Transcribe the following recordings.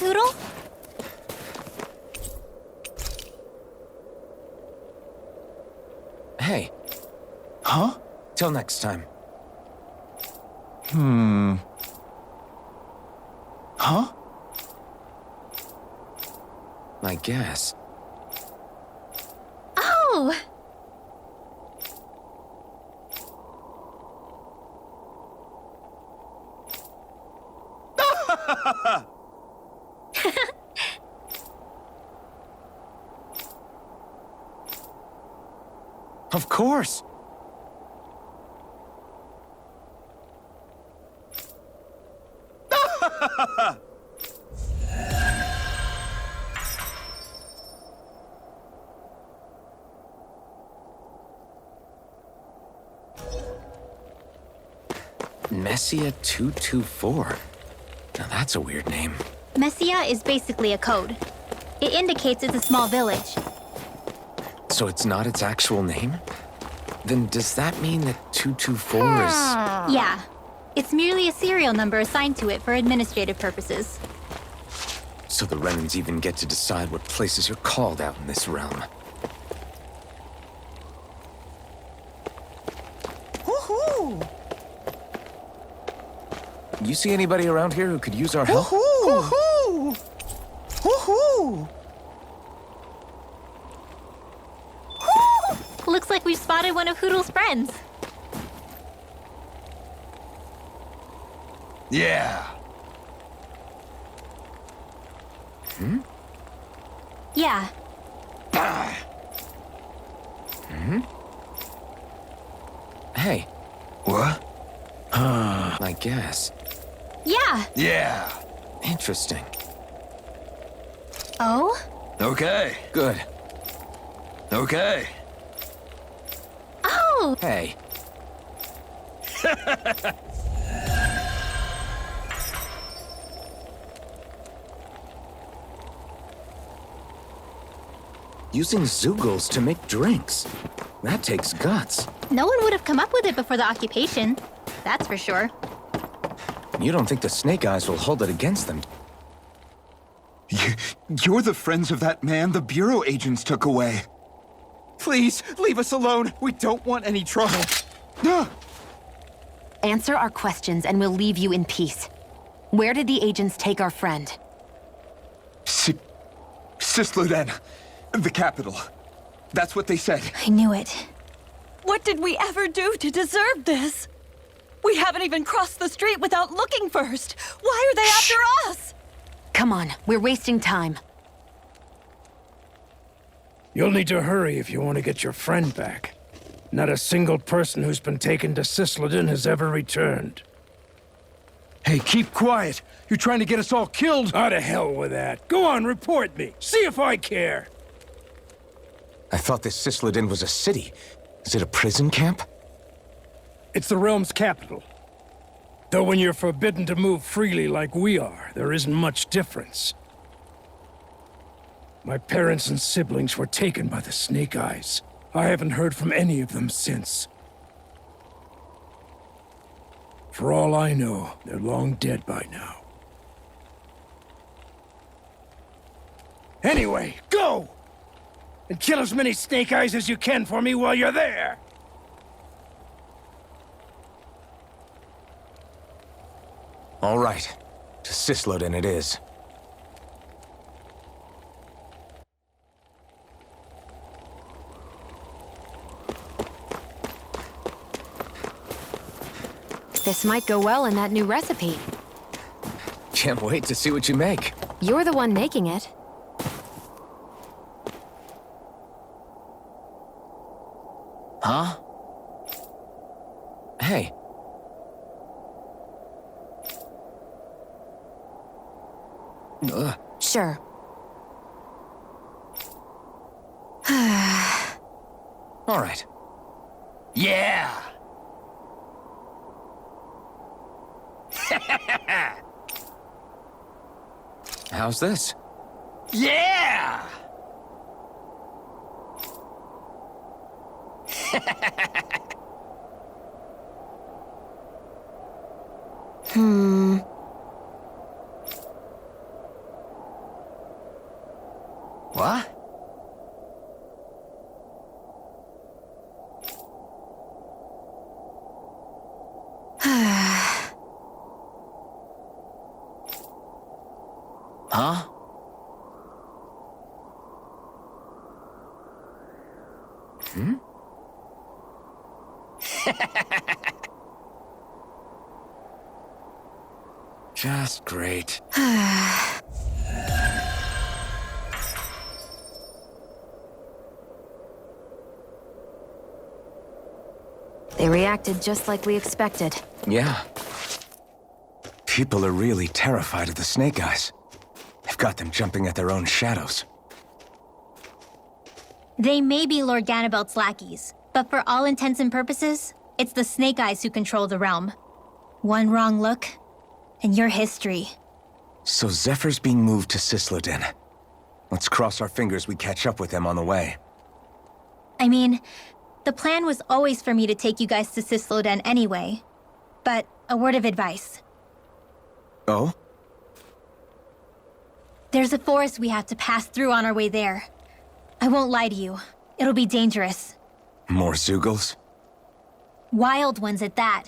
Hoodle? Hey. Huh? Till next time. Huh? I guess. Oh! Of course. Messia 224. Now that's a weird name. Messia is basically a code. It indicates it's a small village. So it's not its actual name? Then does that mean that 224 is... Yeah. It's merely a serial number assigned to it for administrative purposes. So the Renans even get to decide what places you're called out in this realm. Woohoo! You see anybody around here who could use our help? Woohoo! Woohoo! Looks like we've spotted one of Hoodle's friends. Yeah. Yeah. Hey, What? I guess. Yeah. Yeah. Interesting. Oh? Okay. Good. Okay. Oh! Hey. Using Zoogles to make drinks. That takes guts. No one would have come up with it before the occupation. That's for sure. You don't think the Snake Eyes will hold it against them? You're the friends of that man the Bureau agents took away. Please, leave us alone. We don't want any trouble. Answer our questions and we'll leave you in peace. Where did the agents take our friend? Sisluden, the capital. That's what they said. I knew it. What did we ever do to deserve this? We haven't even crossed the street without looking first. Why are they after us? Come on, we're wasting time. You'll need to hurry if you want to get your friend back. Not a single person who's been taken to Sisleden has ever returned. Hey, keep quiet. You're trying to get us all killed. Oh, to hell with that. Go on, report me. See if I care. I thought this Sisleden was a city. Is it a prison camp? It's the realm's capital. Though when you're forbidden to move freely like we are, there isn't much difference. My parents and siblings were taken by the Snake Eyes. I haven't heard from any of them since. For all I know, they're long dead by now. Anyway, go! And kill as many Snake Eyes as you can for me while you're there! All right. To Sisleden it is. This might go well in that new recipe. Can't wait to see what you make. You're the one making it. Huh? Hey. Sure. All right. Yeah! How's this? Yeah! What? Huh? Hmm? Just great. They reacted just like we expected. Yeah. People are really terrified of the Snake Eyes. They've got them jumping at their own shadows. They may be Lord Ganabelt's lackeys, but for all intents and purposes, it's the Snake Eyes who control the realm. One wrong look, and your history. So Zephyr's being moved to Cisloden. Let's cross our fingers we catch up with him on the way. I mean, the plan was always for me to take you guys to Cisloden anyway. But a word of advice. Oh? There's a forest we have to pass through on our way there. I won't lie to you. It'll be dangerous. More Zeugles? Wild ones at that.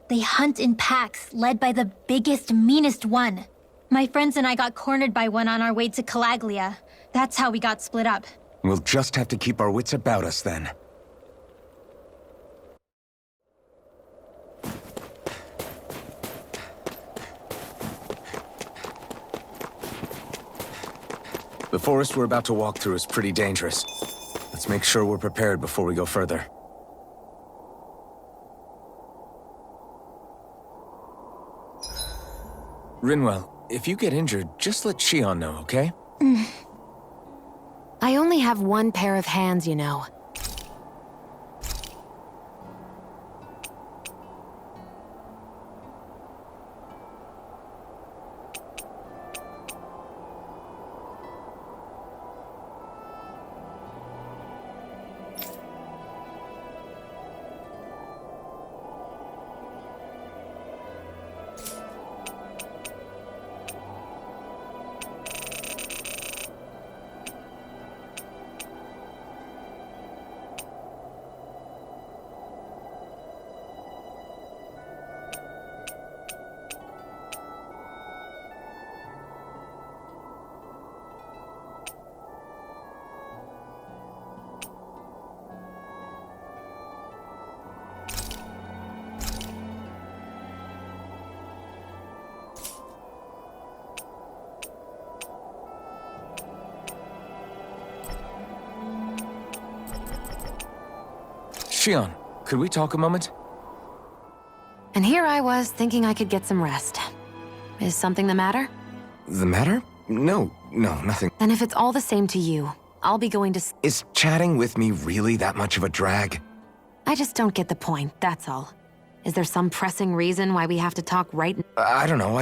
They hunt in packs, led by the biggest, meanest one. My friends and I got cornered by one on our way to Calaglia. That's how we got split up. We'll just have to keep our wits about us then. The forest we're about to walk through is pretty dangerous. Let's make sure we're prepared before we go further. Rinwell, if you get injured, just let Shionne know, okay? I only have one pair of hands, you know. Shionne, could we talk a moment? And here I was thinking I could get some rest. Is something the matter? The matter? No, nothing. Then if it's all the same to you, I'll be going to Is chatting with me really that much of a drag? I just don't get the point, that's all. Is there some pressing reason why we have to talk right now? I don't know,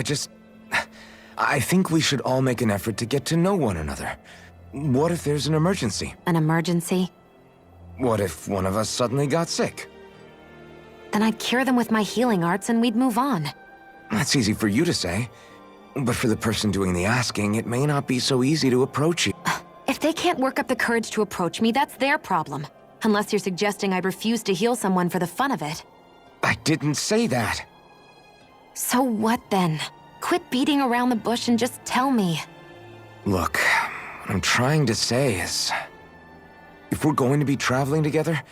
I think we should all make an effort to get to know one another. What if there's an emergency? An emergency? What if one of us suddenly got sick? Then I'd cure them with my healing arts and we'd move on. That's easy for you to say. But for the person doing the asking, it may not be so easy to approach you. If they can't work up the courage to approach me, that's their problem. Unless you're suggesting I refuse to heal someone for the fun of it. I didn't say that. So what then? Quit beating around the bush and just tell me. Look, what I'm trying to say is, if we're going to be traveling together,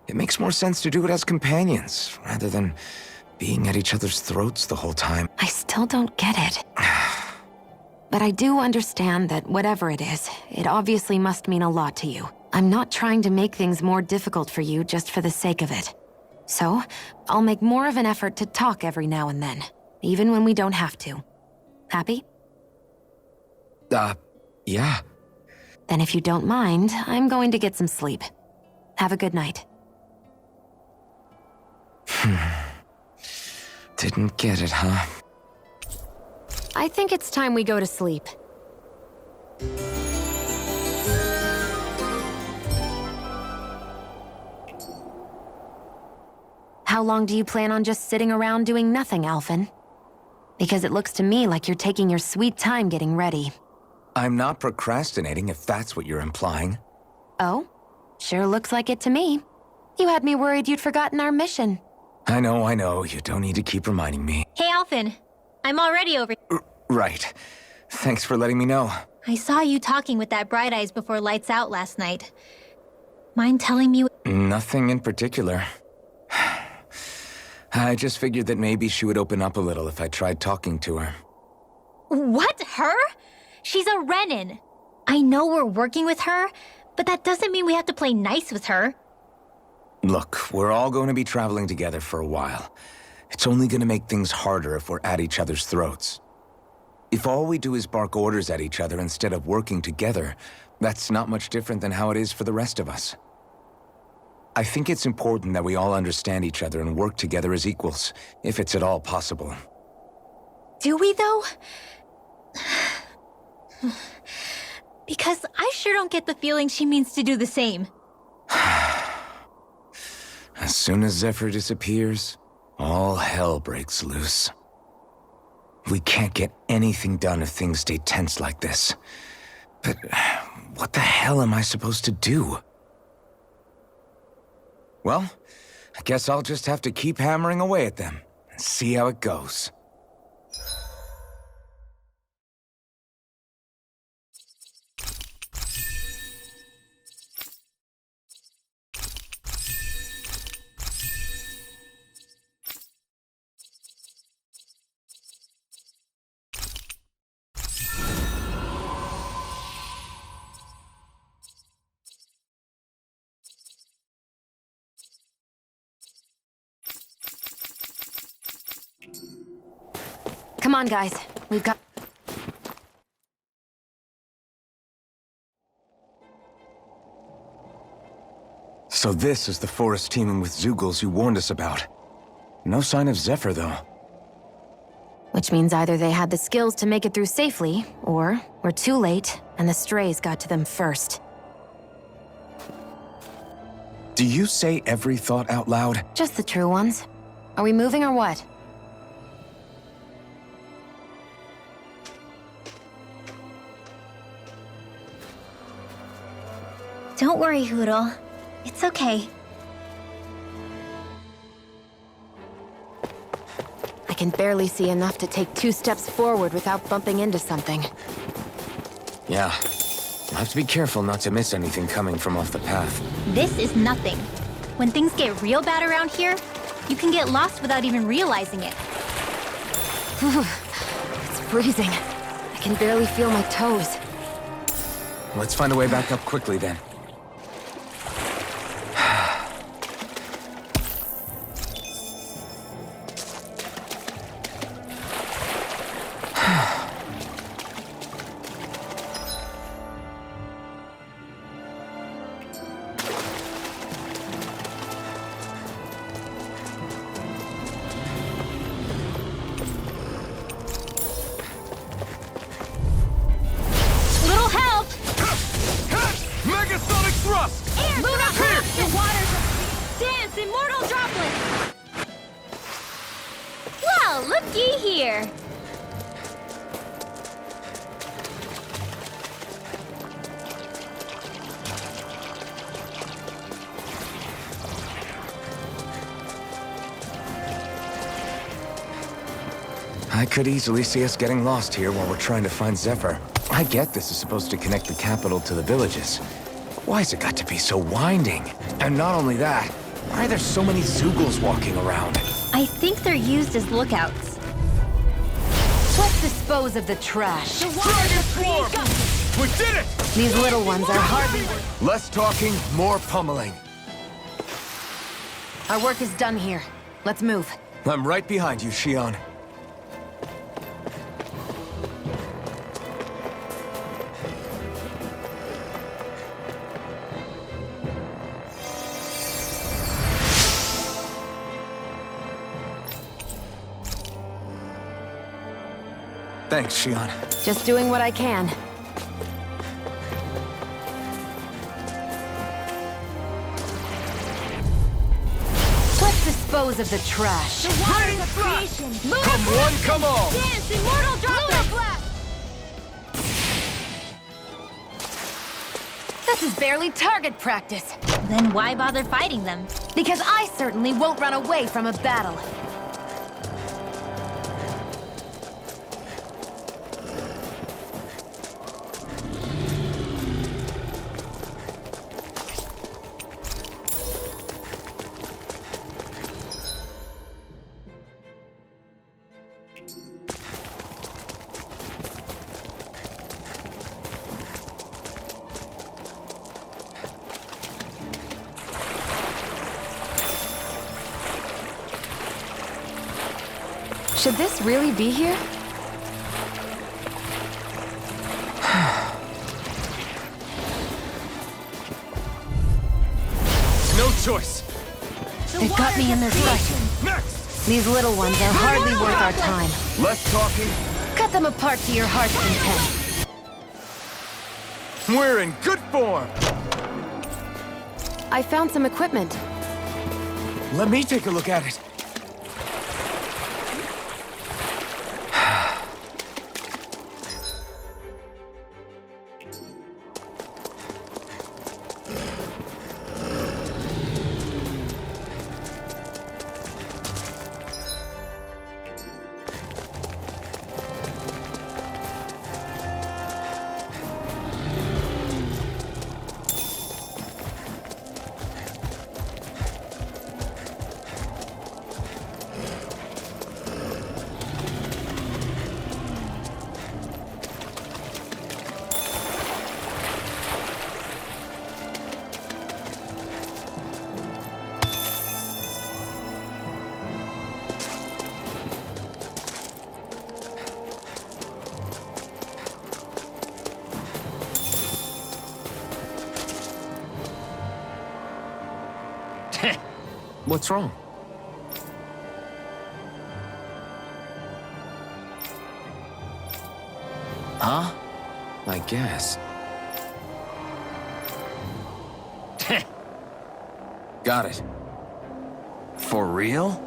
it makes more sense to do it as companions, rather than being at each other's throats the whole time. I still don't get it. But I do understand that whatever it is, it obviously must mean a lot to you. I'm not trying to make things more difficult for you just for the sake of it. So, I'll make more of an effort to talk every now and then, even when we don't have to. Happy? Yeah. Then if you don't mind, I'm going to get some sleep. Have a good night. Didn't get it, huh? I think it's time we go to sleep. How long do you plan on just sitting around doing nothing, Alphen? Because it looks to me like you're taking your sweet time getting ready. I'm not procrastinating, if that's what you're implying. Oh? Sure looks like it to me. You had me worried you'd forgotten our mission. I know. You don't need to keep reminding me. Hey, Alphen. I'm already over. Right. Thanks for letting me know. I saw you talking with that Bright Eyes before lights out last night. Mind telling me? Nothing in particular. I just figured that maybe she would open up a little if I tried talking to her. What? Her? She's a Renan. I know we're working with her, but that doesn't mean we have to play nice with her. Look, we're all going to be traveling together for a while. It's only going to make things harder if we're at each other's throats. If all we do is bark orders at each other instead of working together, that's not much different than how it is for the rest of us. I think it's important that we all understand each other and work together as equals, if it's at all possible. Do we, though? Because I sure don't get the feeling she means to do the same. As soon as Zephyr disappears, all hell breaks loose. We can't get anything done if things stay tense like this. But what the hell am I supposed to do? Well, I guess I'll just have to keep hammering away at them and see how it goes. Come on, guys. We've got... So this is the forest teeming with Zeugles you warned us about. No sign of Zephyr, though. Which means either they had the skills to make it through safely, or we're too late, and the strays got to them first. Do you say every thought out loud? Just the true ones. Are we moving or what? Don't worry, Hoodle. It's okay. I can barely see enough to take 2 steps forward without bumping into something. Yeah. I'll have to be careful not to miss anything coming from off the path. This is nothing. When things get real bad around here, you can get lost without even realizing it. It's freezing. I can barely feel my toes. Let's find a way back up quickly, then. Little help! Megasonic thrust! Air, Luna, blast the waters! Dance, immortal droplet! Well, looky here! I could easily see us getting lost here while we're trying to find Zephyr. I get this is supposed to connect the capital to the villages. Why's it got to be so winding? And not only that, why are there so many Zeugles walking around? I think they're used as lookouts. Let's dispose of the trash. The waters are pretty gusty. We did it! These little ones are hardly... Less talking, more pummeling. Our work is done here. Let's move. I'm right behind you, Shionne. Thanks, Shionne. Just doing what I can. Let's dispose of the trash. The waters of creation. Luna Come one, come all! Dance, immortal droplet! Luna blast! This is barely target practice. Then why bother fighting them? Because I certainly won't run away from a battle. Should this really be here? No choice. They've got me in their sight. Next! These little ones are hardly worth our time. Less talking. Cut them apart to your heart's content. We're in good form. I found some equipment. Let me take a look at it. What's wrong? Huh? I guess. Got it. For real?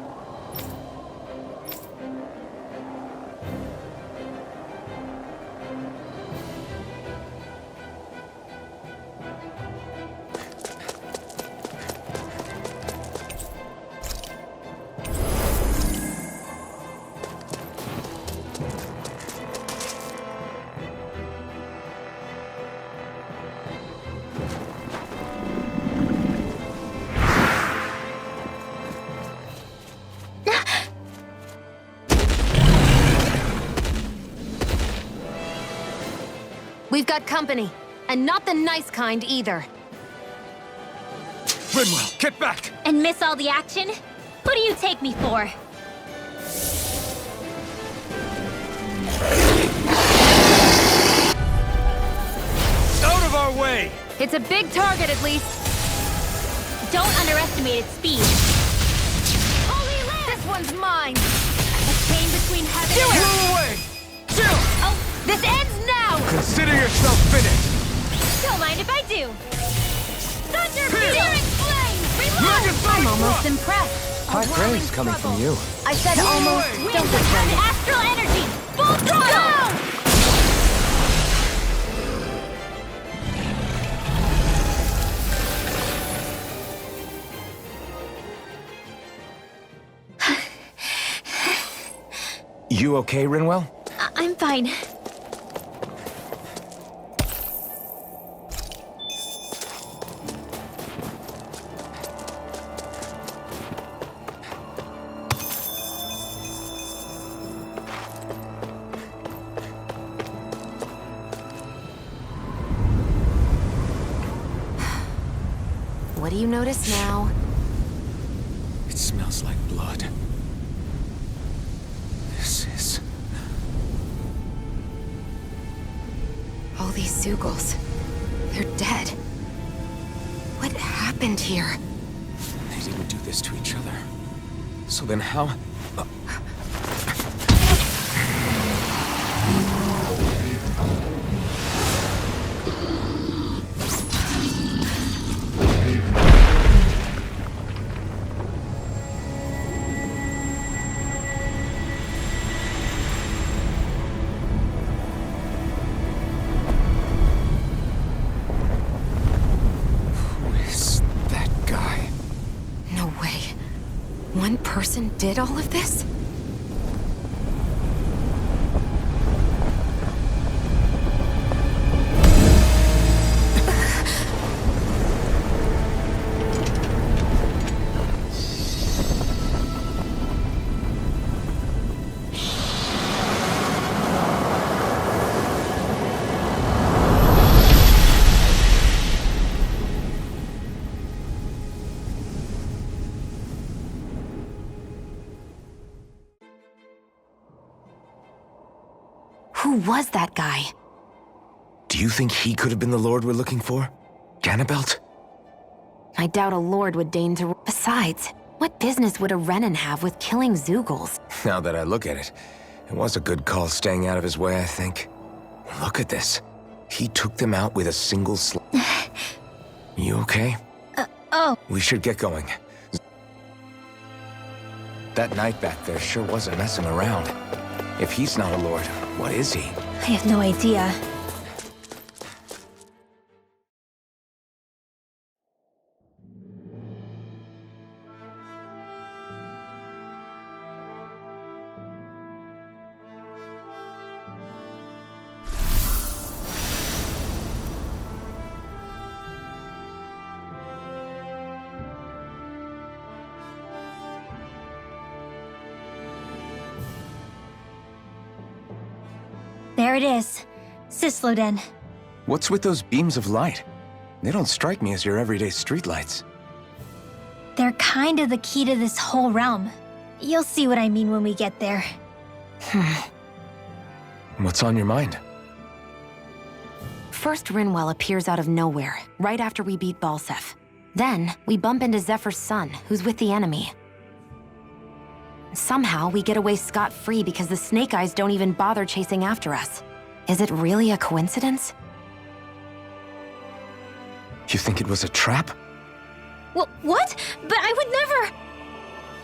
We've got company, and not the nice kind either. Rinwell, get back! And miss all the action? Who do you take me for? Out of our way! It's a big target, at least. Don't underestimate its speed. Holy land! This one's mine! A chain between heaven and earth. Move away! Chill! Oh, This ends now! Consider yourself finished! don't mind if I do. Thunder Here. Searing Flame! Reload! Megasonic I'm almost Rock! impressed. High praise coming from you. I said almost. away. Don't Wind betray and me. astral energy! Full throttle! You okay, Rinwell? I'm fine. What do you notice now? It smells like blood. This is... All these Zeugles. They're dead. What happened here? They didn't do this to each other. So then how... person did all of this? Who was that guy? Do you think he could have been the Lord we're looking for? Ganabelt? I doubt a lord would deign to... Besides, what business would a Renan have with killing Zeugles? Now that I look at it, it was a good call staying out of his way, I think. Look at this. He took them out with a single You okay? Oh. We should get going. That knight back there sure wasn't messing around. If he's not a lord, what is he? I have no idea. There it is. Sisloden. What's with those beams of light? They don't strike me as your everyday streetlights. They're kind of the key to this whole realm. You'll see what I mean when we get there. What's on your mind? First, Rinwell appears out of nowhere, right after we beat Balsef. Then, we bump into Zephyr's son, who's with the enemy. Somehow, we get away scot-free because the Snake Eyes don't even bother chasing after us. Is it really a coincidence? You think it was a trap? What? But I would never...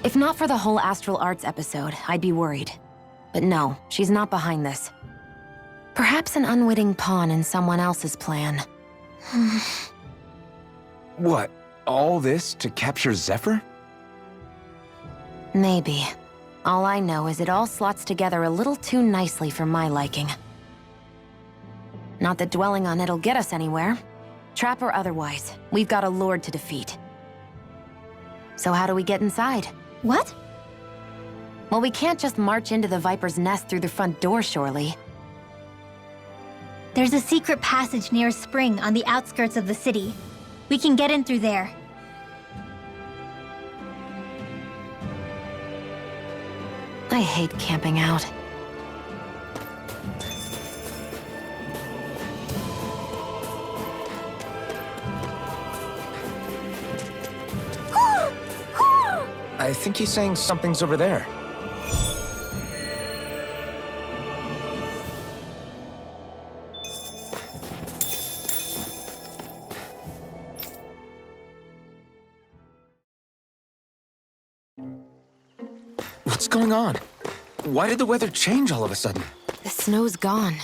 If not for the whole Astral Arts episode, I'd be worried. But no, she's not behind this. Perhaps an unwitting pawn in someone else's plan. What? All this to capture Zephyr? Maybe. All I know is it all slots together a little too nicely for my liking. Not that dwelling on it'll get us anywhere. Trap or otherwise, we've got a lord to defeat. So how do we get inside? What? Well, we can't just march into the Viper's nest through the front door, surely. There's a secret passage near a spring on the outskirts of the city. We can get in through there. I hate camping out. I think he's saying something's over there. What's going on? Why did the weather change all of a sudden? The snow's gone,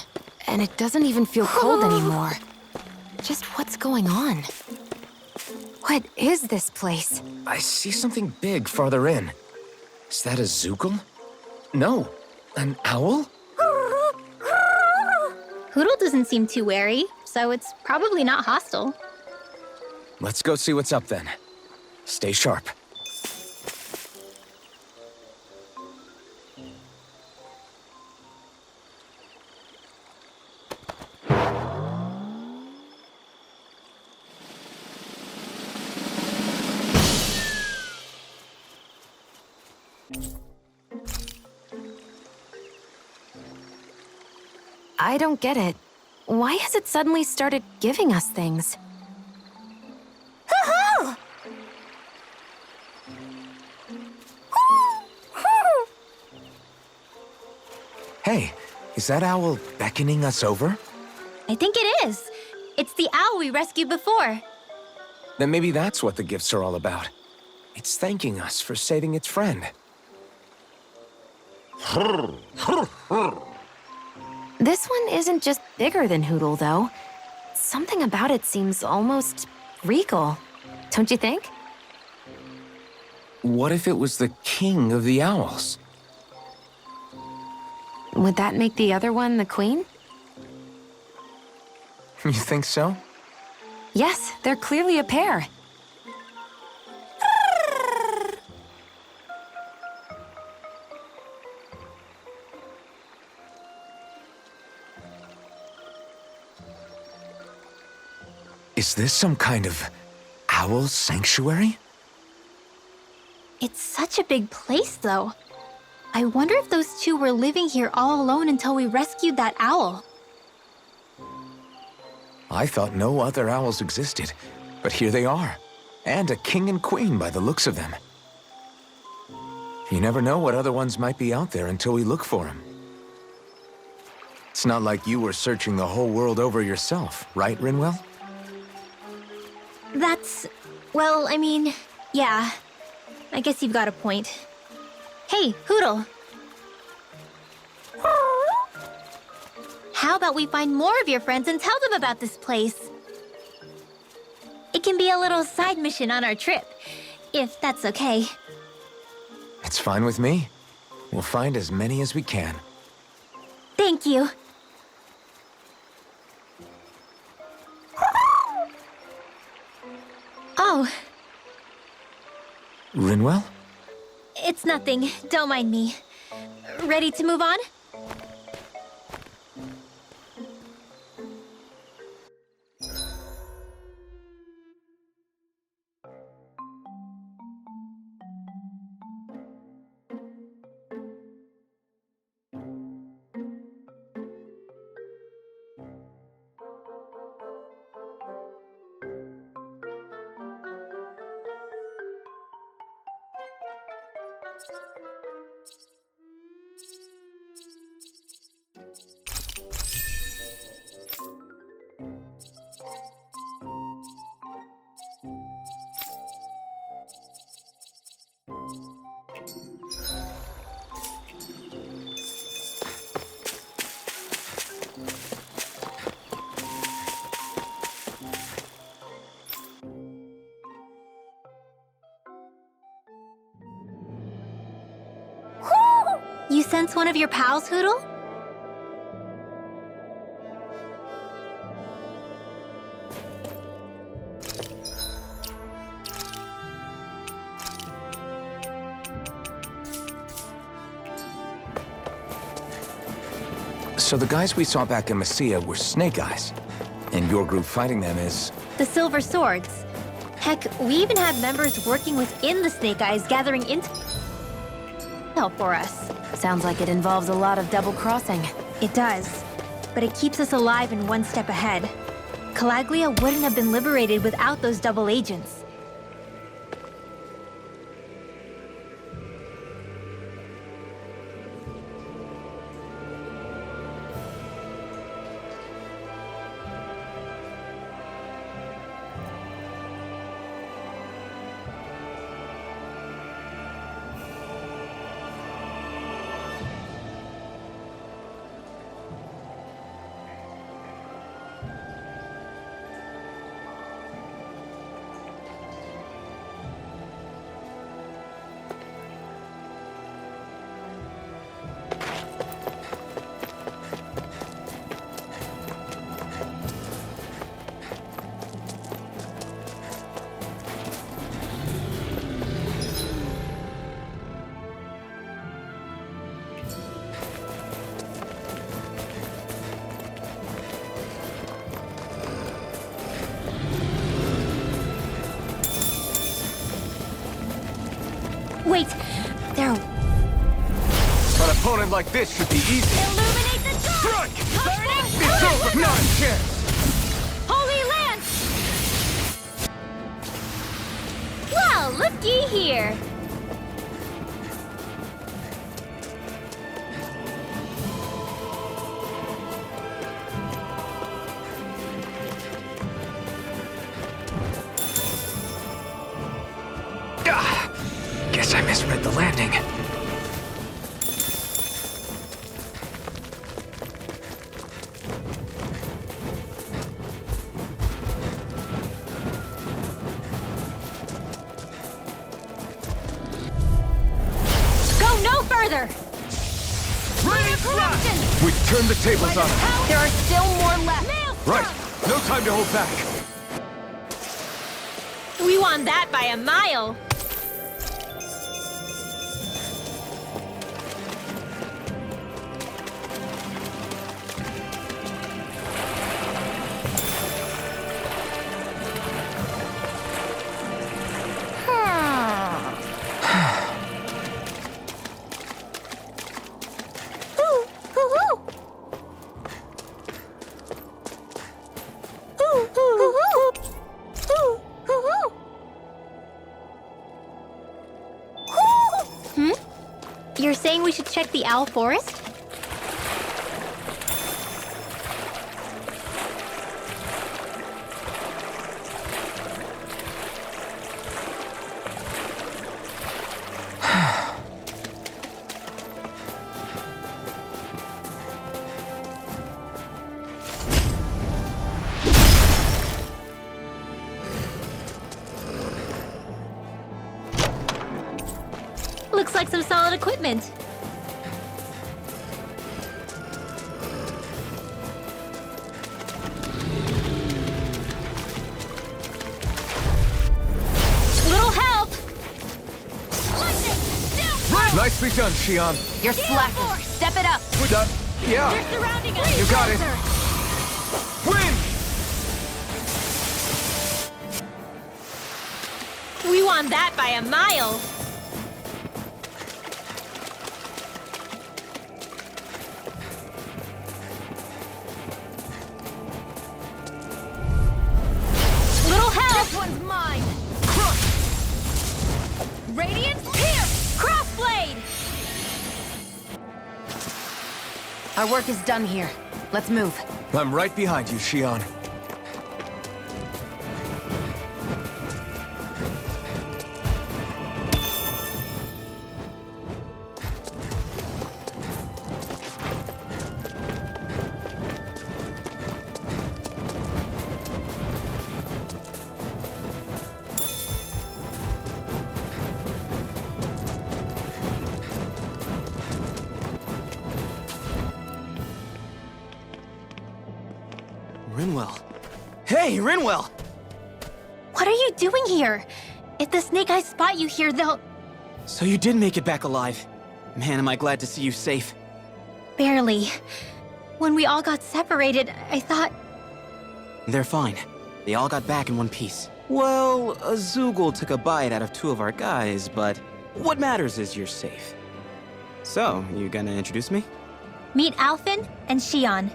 and it doesn't even feel cold anymore. Just what's going on? What is this place? I see something big farther in. Is that a Zeugl? No, an owl? Hoodle doesn't seem too wary, so it's probably not hostile. Let's go see what's up then. Stay sharp. I don't get it. Why has it suddenly started giving us things? Hey, is that owl beckoning us over? I think it is. It's the owl we rescued before. Then maybe that's what the gifts are all about. It's thanking us for saving its friend. This one isn't just bigger than Hoodle, though. Something about it seems almost regal, don't you think? what if it was the king of the owls? Would that make the other one the queen? You think so? Yes, they're clearly a pair. Is this some kind of owl sanctuary? It's such a big place, though. I wonder if those two were living here all alone until we rescued that owl. I thought no other owls existed, but here they are. And a king and queen by the looks of them. You never know what other ones might be out there until we look for them. It's not like you were searching the whole world over yourself, right, Rinwell? Well, I mean, yeah. I guess you've got a point. Hey, Hoodle. How about we find more of your friends and tell them about this place? It can be a little side mission on our trip, if that's okay. It's fine with me. We'll find as many as we can. Thank you. Oh, Rinwell? it's nothing. Don't mind me. Ready to move on? You sense one of your pals, Hoodle? So the guys we saw back in Messia were Snake Eyes, and your group fighting them is... The Silver Swords. Heck, we even had members working within the Snake Eyes gathering intel for us. Sounds like it involves a lot of double-crossing. It does, but it keeps us alive and one step ahead. Calaglia wouldn't have been liberated without those double agents. Wait, there... An opponent like this should be easy. Illuminate the dark! Strike! Burning It's over! Not a chance! Holy Lance! Well, looky here. Guess I misread the landing. We turned the tables on him. There are still more left. Right. No time to hold back. We won that by a mile. You're saying we should check the owl forest? Looks like some solid equipment. Little help! Nicely done, Shionne. You're slacking. Step it up. Yeah. They're surrounding us! You got it. Win! We won that by a mile. Little help! This one's mine! Radiant Pierce! Crossblade! Our work is done here. Let's move. I'm right behind you, Shionne. Rinwell. Hey, Rinwell! What are you doing here? If the Snake Eyes spot you here, they'll... So you did make it back alive. Man, am I glad to see you safe. Barely. When we all got separated, I thought... They're fine. They all got back in one piece. Well, a Zoogle took a bite out of 2 of our guys, but what matters is you're safe. So, you gonna introduce me? Meet Alphen and Shionne.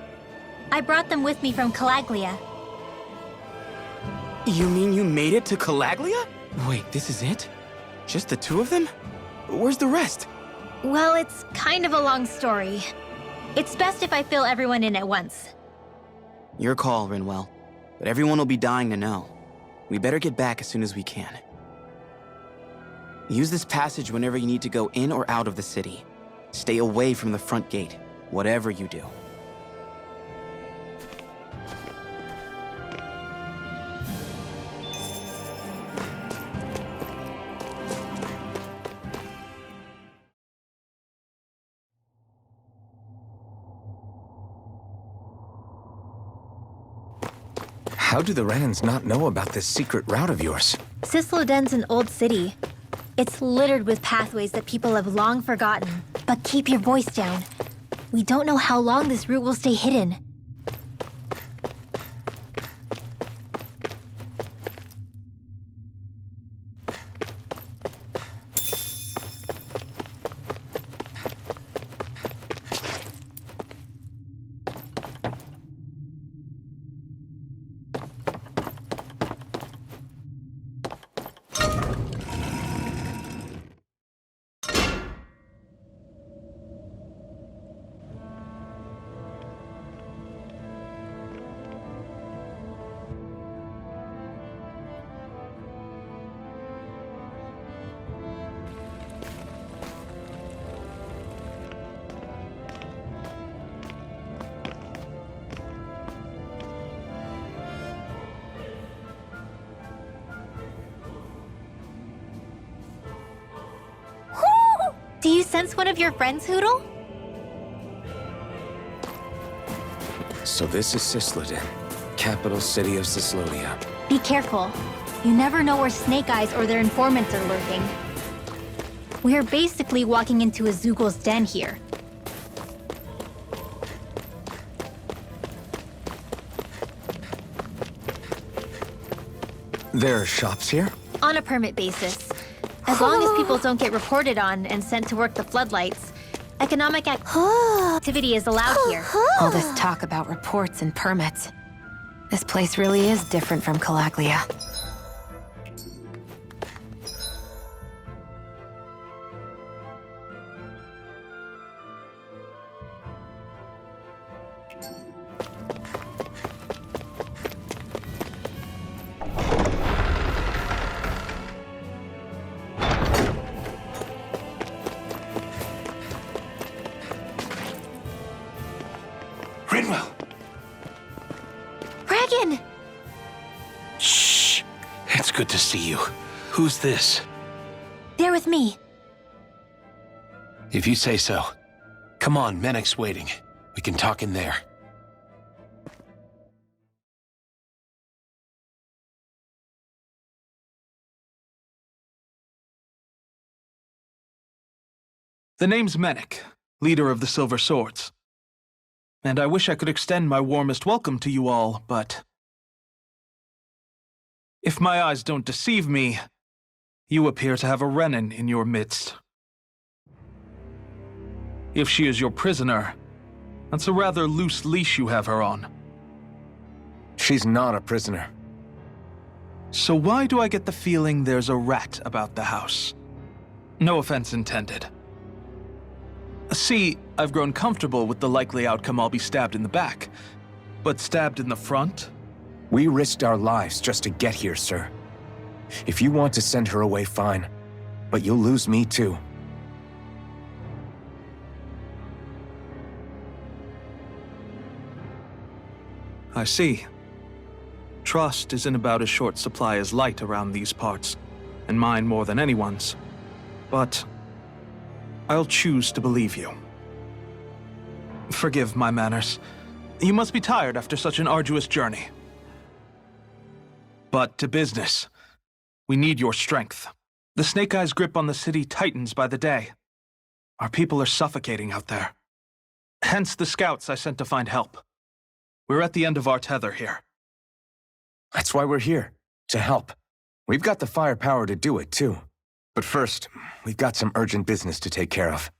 I brought them with me from Calaglia. You mean you made it to Calaglia? Wait, this is it? Just the 2 of them? Where's the rest? Well, it's kind of a long story. It's best if I fill everyone in at once. Your call, Rinwell. But everyone will be dying to know. We better get back as soon as we can. Use this passage whenever you need to go in or out of the city. Stay away from the front gate, whatever you do. How do the Renans not know about this secret route of yours? Cisloden's an old city. It's littered with pathways that people have long forgotten. But keep your voice down. We don't know how long this route will stay hidden. Do you sense one of your friends, Hootle? So this is Cisloden, capital city of Cislodia. Be careful. You never know where Snake Eyes or their informants are lurking. We're basically walking into a Zoogl's den here. There are shops here? On a permit basis. As long as people don't get reported on and sent to work the floodlights, economic activity is allowed here. All this talk about reports and permits. This place really is different from Calaglia. Rinwell! Dragon! Shh! It's good to see you. Who's this? They're with me. If you say so. Come on, Menek's waiting. We can talk in there. The name's Menek, leader of the Silver Swords. And I wish I could extend my warmest welcome to you all, but if my eyes don't deceive me, you appear to have a Renan in your midst. If she is your prisoner, that's a rather loose leash you have her on. She's not a prisoner. So why do I get the feeling there's a rat about the house? No offense intended. See, I've grown comfortable with the likely outcome I'll be stabbed in the back. But stabbed in the front? We risked our lives just to get here, sir. If you want to send her away, fine. But you'll lose me too. I see. Trust is in about as short supply as light around these parts, and mine more than anyone's. But I'll choose to believe you. Forgive my manners. You must be tired after such an arduous journey. But to business. We need your strength. The Snake Eyes' grip on the city tightens by the day. Our people are suffocating out there. Hence the scouts I sent to find help. We're at the end of our tether here. That's why we're here, to help. We've got the firepower to do it, too. But first, we've got some urgent business to take care of.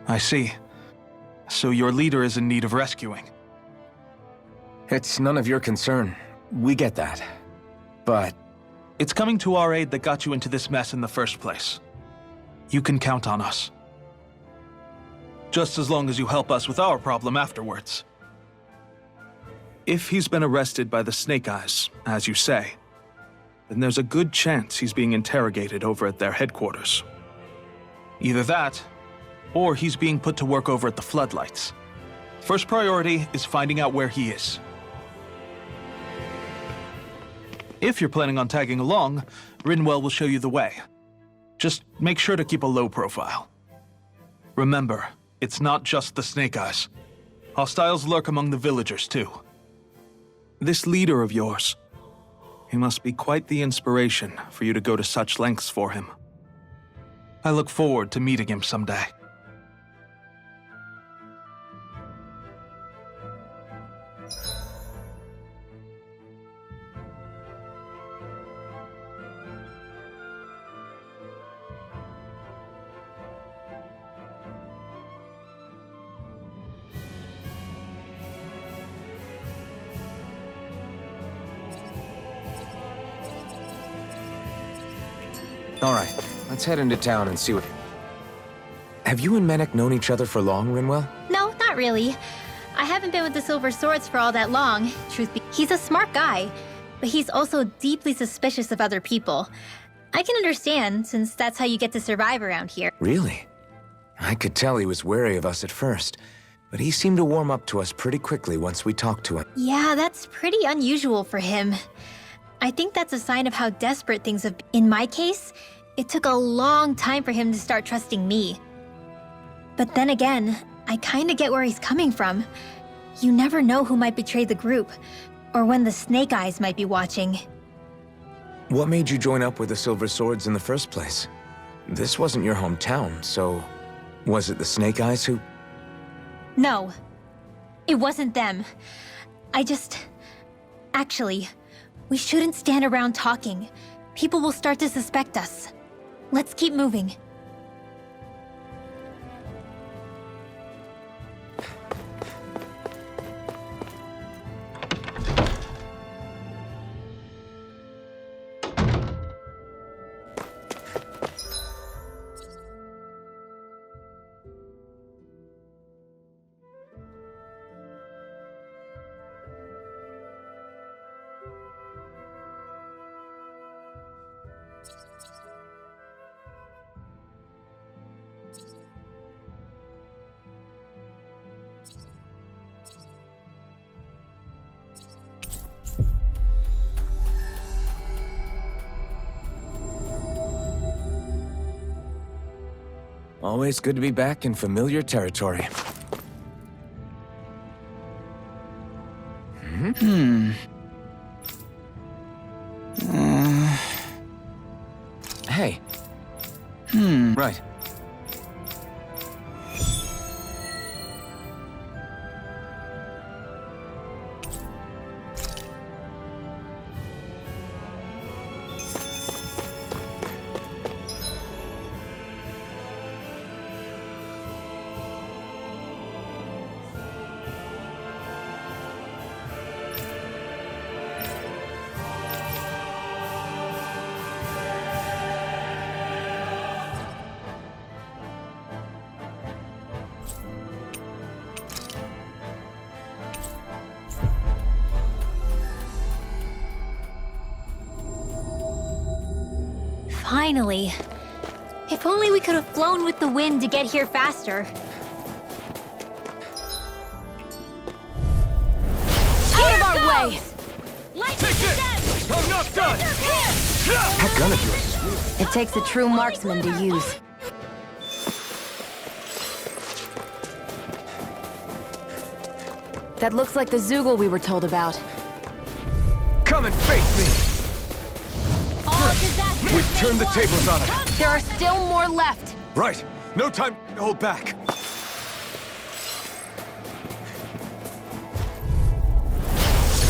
I see. So your leader is in need of rescuing. It's none of your concern. We get that. But it's coming to our aid that got you into this mess in the first place. You can count on us. Just as long as you help us with our problem afterwards. If he's been arrested by the Snake Eyes, as you say, then there's a good chance he's being interrogated over at their headquarters. Either that, or he's being put to work over at the Floodlights. First priority is finding out where he is. If you're planning on tagging along, Rinwell will show you the way. Just make sure to keep a low profile. Remember, it's not just the Snake Eyes. Hostiles lurk among the villagers, too. This leader of yours, he must be quite the inspiration for you to go to such lengths for him. I look forward to meeting him someday. all right, let's head into town and see what... Have you and Menek known each other for long, Rinwell? No, not really. I haven't been with the Silver Swords for all that long, truth be. He's a smart guy, but he's also deeply suspicious of other people. I can understand, since that's how you get to survive around here. Really? I could tell he was wary of us at first, but he seemed to warm up to us pretty quickly once we talked to him. Yeah, that's pretty unusual for him. I think that's a sign of how desperate things have been. In my case, it took a long time for him to start trusting me. But then again, I kinda get where he's coming from. You never know who might betray the group, or when the Snake Eyes might be watching. What made you join up with the Silver Swords in the first place? This wasn't your hometown, so was it the Snake Eyes who... No, it wasn't them. Actually, we shouldn't stand around talking. People will start to suspect us. Let's keep moving. Always good to be back in familiar territory. Hey. Right. Finally. If only we could have flown with the wind to get here faster. Out of our way! I'm not done! That gun of yours is weird. It takes a true marksman to use. That looks like the Zoogle we were told about. Come and face me! We've turned the tables on it. There are still more left. Right. No time to hold back.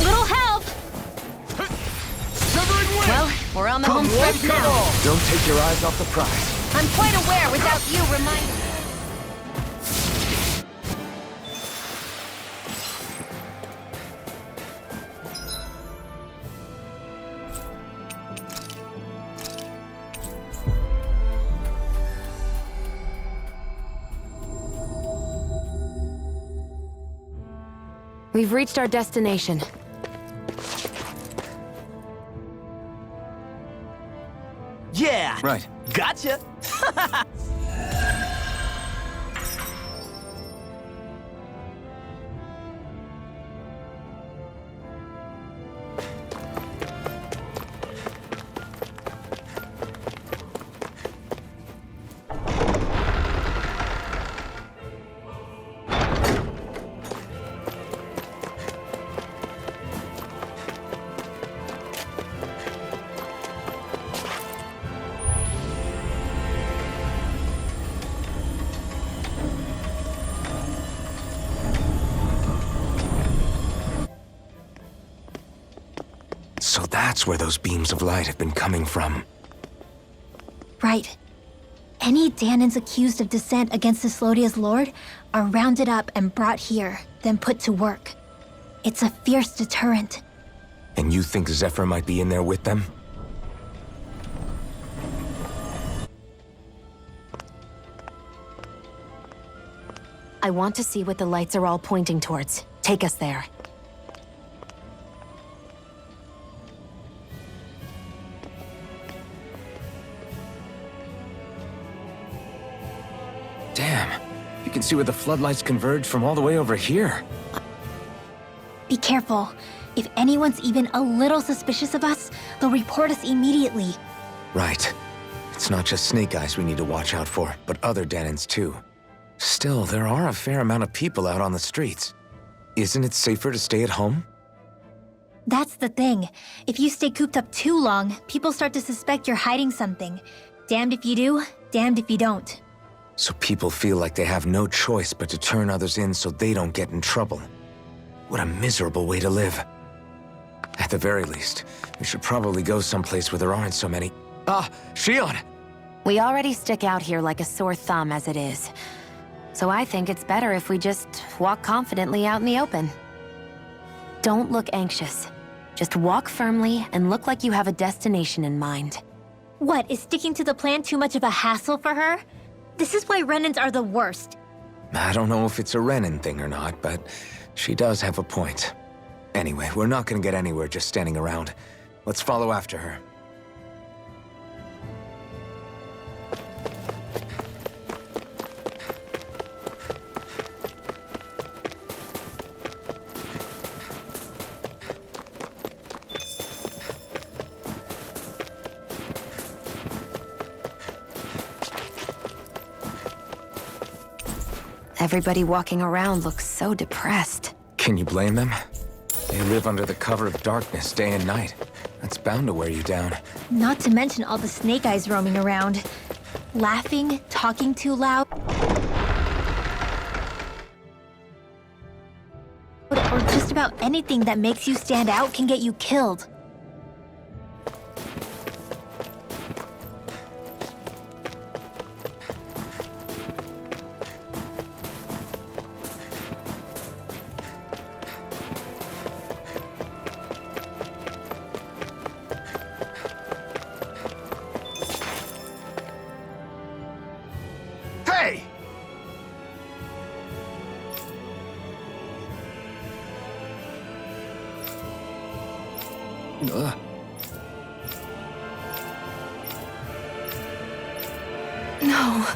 Little help! Severing wind! Well, we're on the Come home one, stretch come now. all. Don't take your eyes off the prize. I'm quite aware without you reminding me. We've reached our destination. Yeah! Right. Gotcha! So that's where those beams of light have been coming from. Right. Any Dahnans accused of dissent against Cyslodia's lord are rounded up and brought here, then put to work. It's a fierce deterrent. And you think Zephyr might be in there with them? I want to see what the lights are all pointing towards. Take us there. Damn. You can see where the floodlights converge from all the way over here. Be careful. If anyone's even a little suspicious of us, they'll report us immediately. Right. It's not just Snake Eyes we need to watch out for, but other Dahnans too. Still, there are a fair amount of people out on the streets. Isn't it safer to stay at home? That's the thing. If you stay cooped up too long, people start to suspect you're hiding something. Damned if you do, damned if you don't. So people feel like they have no choice but to turn others in so they don't get in trouble. What a miserable way to live. At the very least, we should probably go someplace where there aren't so many... Ah, Shionne! We already stick out here like a sore thumb as it is. So I think it's better if we just walk confidently out in the open. Don't look anxious. Just walk firmly and look like you have a destination in mind. What, is sticking to the plan too much of a hassle for her? This is why Renans are the worst. I don't know if it's a Renan thing or not, but she does have a point. Anyway, we're not gonna get anywhere just standing around. Let's follow after her. Everybody walking around looks so depressed. Can you blame them? They live under the cover of darkness day and night. That's bound to wear you down. Not to mention all the snake eyes roaming around. Laughing, talking too loud. Or just about anything that makes you stand out can get you killed. Hey! No.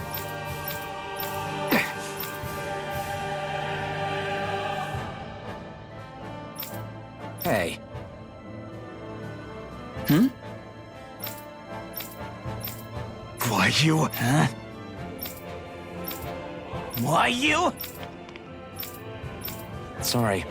Hey. Why you? Huh? Why you? Sorry.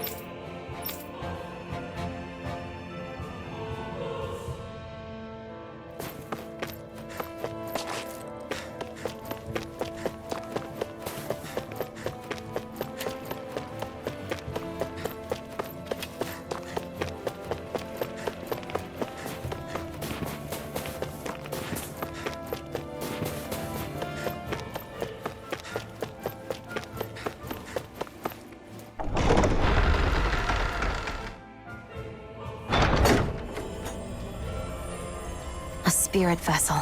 A spirit vessel.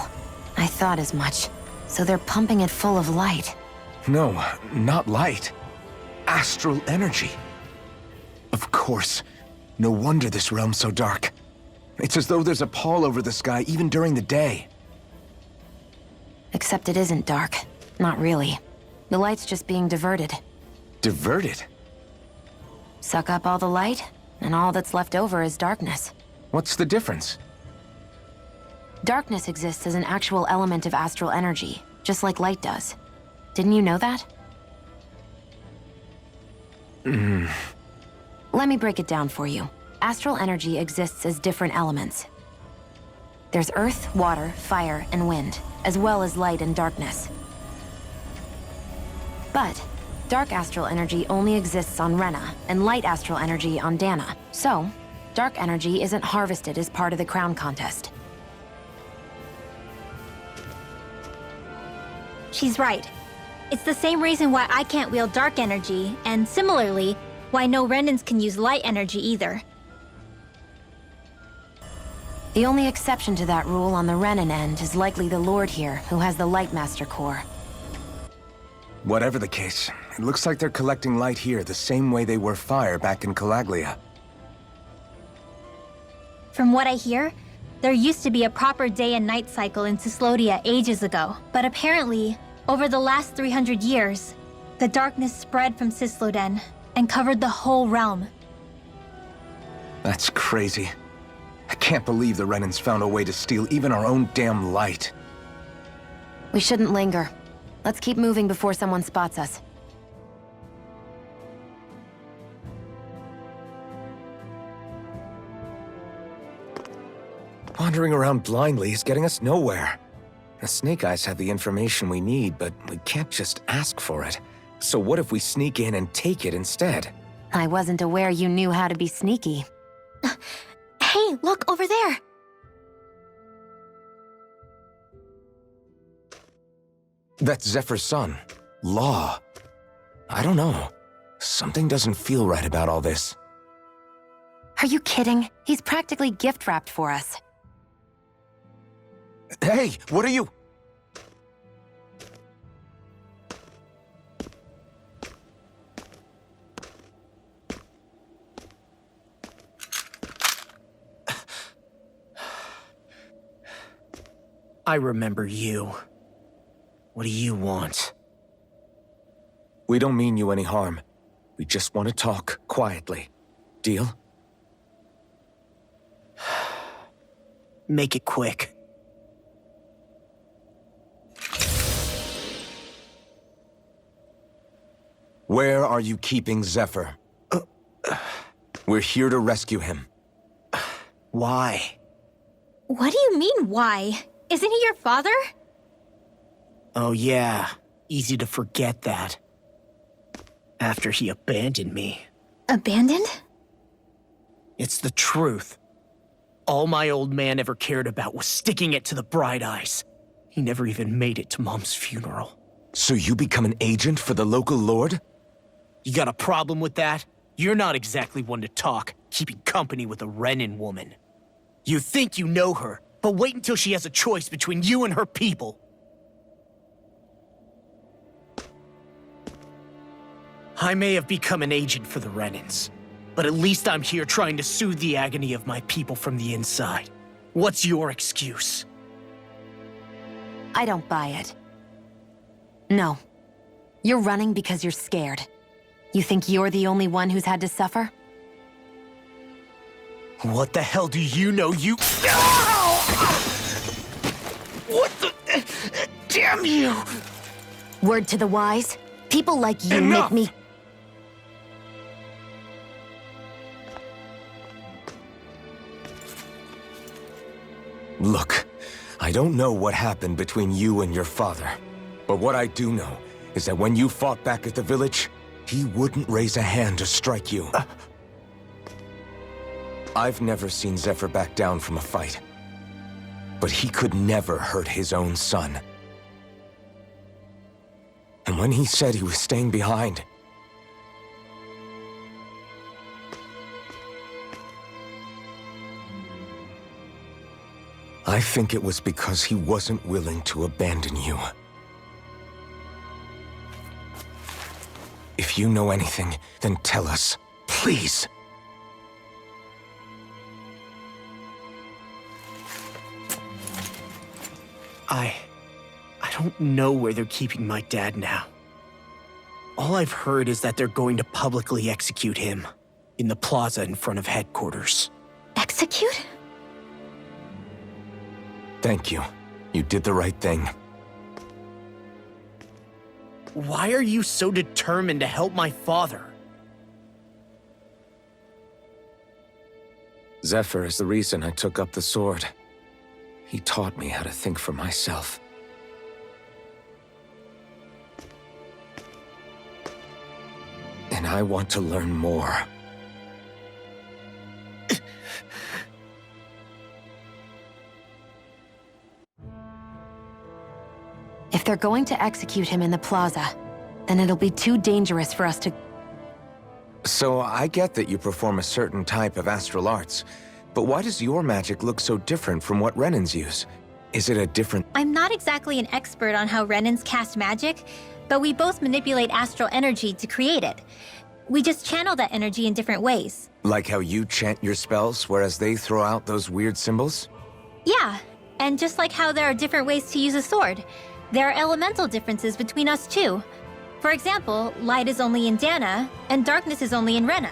I thought as much. So they're pumping it full of light. No, not light. Astral energy. Of course. No wonder this realm's so dark. It's as though there's a pall over the sky even during the day. Except it isn't dark. Not really. The light's just being diverted. Diverted? Suck up all the light, and all that's left over is darkness. What's the difference? Darkness exists as an actual element of astral energy, just like light does. Didn't you know that? Let me break it down for you. Astral energy exists as different elements. There's earth, water, fire, and wind, as well as light and darkness. But dark astral energy only exists on Rena, and light astral energy on Dahna. So, dark energy isn't harvested as part of the crown contest. She's right. It's the same reason why I can't wield dark energy, and similarly, why no Renans can use light energy either. The only exception to that rule on the Renan end is likely the Lord here, who has the Lightmaster core. Whatever the case, it looks like they're collecting light here the same way they were fire back in Calaglia. From what I hear, there used to be a proper day and night cycle in Cyslodia ages ago, but apparently, over the last 300 years, the darkness spread from Cysloden and covered the whole realm. That's crazy. I can't believe the Renans found a way to steal even our own damn light. We shouldn't linger. Let's keep moving before someone spots us. Wandering around blindly is getting us nowhere. The Snake Eyes have the information we need, but we can't just ask for it. So what if we sneak in and take it instead? I wasn't aware you knew how to be sneaky. Hey, look over there! That's Zephyr's son, Law. I don't know. Something doesn't feel right about all this. Are you kidding? He's practically gift-wrapped for us. Hey, what are you? I remember you. What do you want? We don't mean you any harm. We just want to talk quietly. Deal? Make it quick. Where are you keeping Zephyr? We're here to rescue him. Why? What do you mean, why? Isn't he your father? Oh yeah, easy to forget that. After he abandoned me. Abandoned? It's the truth. All my old man ever cared about was sticking it to the Bright Eyes. He never even made it to Mom's funeral. So you become an agent for the local lord? You got a problem with that? You're not exactly one to talk, keeping company with a Renan woman. You think you know her, but wait until she has a choice between you and her people. I may have become an agent for the Renans, but at least I'm here trying to soothe the agony of my people from the inside. What's your excuse? I don't buy it. No. You're running because you're scared. You think you're the only one who's had to suffer? What the hell do you know, you— What the— Damn you! Word to the wise, people like you Enough! make me— Look, I don't know what happened between you and your father. But what I do know is that when you fought back at the village, he wouldn't raise a hand to strike you. I've never seen Zephyr back down from a fight. But he could never hurt his own son. And when he said he was staying behind, I think it was because he wasn't willing to abandon you. If you know anything, then tell us, please. I don't know where they're keeping my dad now. All I've heard is that they're going to publicly execute him in the plaza in front of headquarters. Execute? Thank you. You did the right thing. Why are you so determined to help my father? Zephyr is the reason I took up the sword. He taught me how to think for myself. And I want to learn more. If they're going to execute him in the plaza, then it'll be too dangerous for us to— So I get that you perform a certain type of astral arts, but why does your magic look so different from what Renans use? Is it a different— I'm not exactly an expert on how Renans cast magic, but we both manipulate astral energy to create it. We just channel that energy in different ways. Like how you chant your spells, whereas they throw out those weird symbols? Yeah, and just like how there are different ways to use a sword, there are elemental differences between us too. For example, light is only in Dahna, and darkness is only in Rena.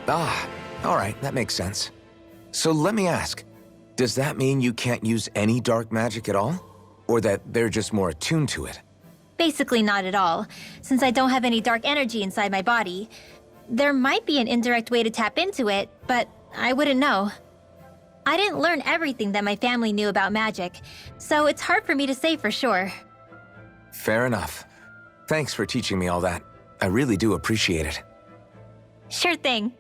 Ah, alright, that makes sense. So let me ask, does that mean you can't use any dark magic at all? Or that they're just more attuned to it? Basically not at all, since I don't have any dark energy inside my body. There might be an indirect way to tap into it, but I wouldn't know. I didn't learn everything that my family knew about magic, so it's hard for me to say for sure. Fair enough. Thanks for teaching me all that. I really do appreciate it. Sure thing.